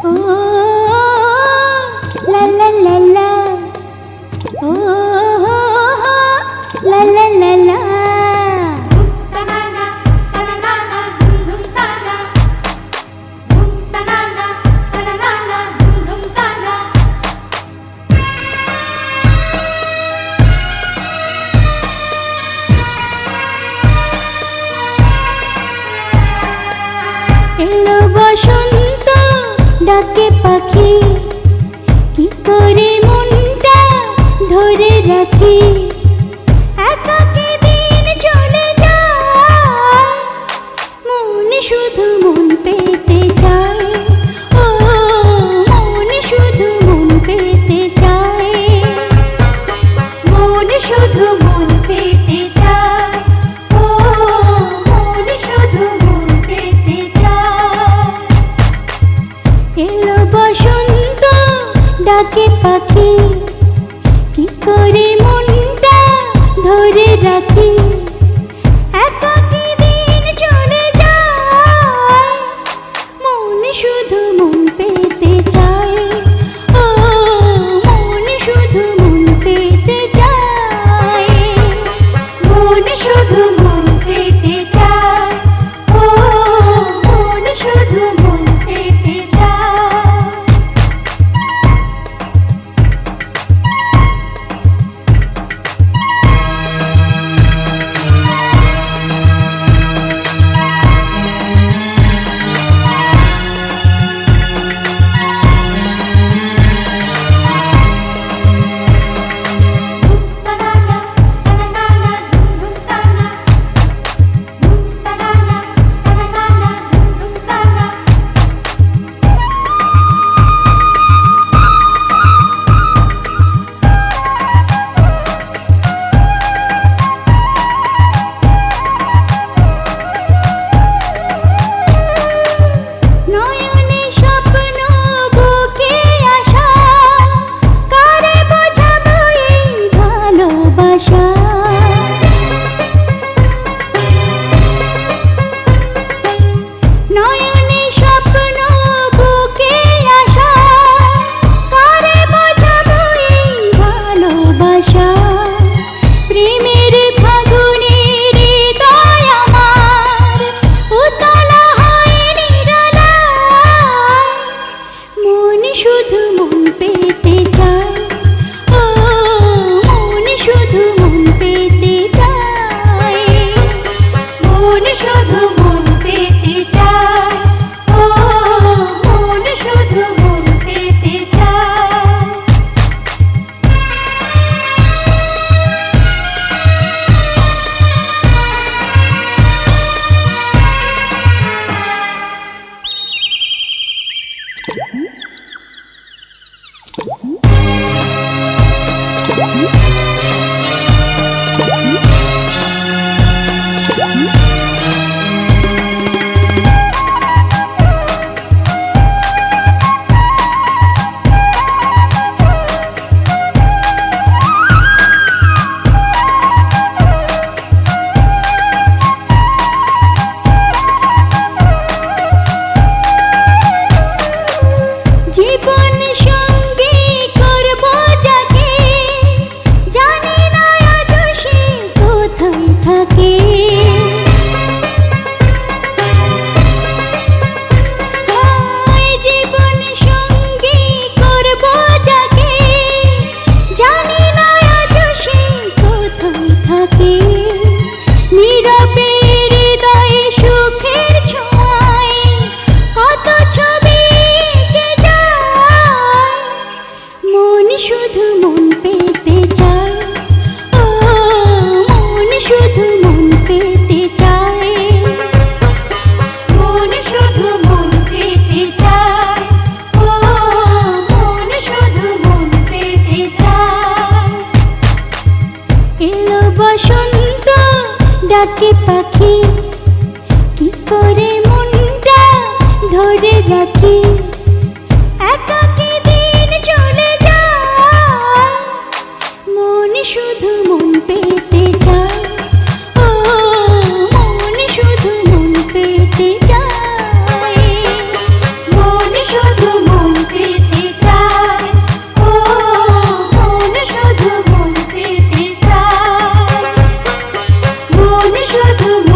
ও লা লা লা লা, ও লা লা লা লা। এলো বসন্ত ডাকে পাখি, কি করে মনটা ধরে রাখি। একাকী দিন চলে যায়, মন শুধু মন পেতে চায়। ও মন শুধু মন পেতে চায়, মন শুধু মন পেতে চায়। ও মন শুধু মন পেতে চায়। এলো বসন্ত ডাকে পাখি, কি করে মনটা ধরে রাখি। একাকী দিন চলে যায়, মন শুধু মন পেতে চায়। ও মন শুধু মন পেতে চায়, মন শুধু মন পেতে চায়। ও মন শুধু মন পেতে চায়। নয়নে স্বপ্ন বুকে আশা, কারে বোঝাবো এই ভালোবাসা। নয়নে স্বপ্ন বুকে আশা, কারে বোঝাবো এই ভালোবাসা। প্রেমের ফাগুনে হৃদয় আমার উতলা হয় নিরালায়, মন শুধু মন পেতে চায়। ও মন শুধু মন পেতে চায়, মন শুধু মন পেতে চায়। ও মন শুধু মন পেতে চায়। শুধু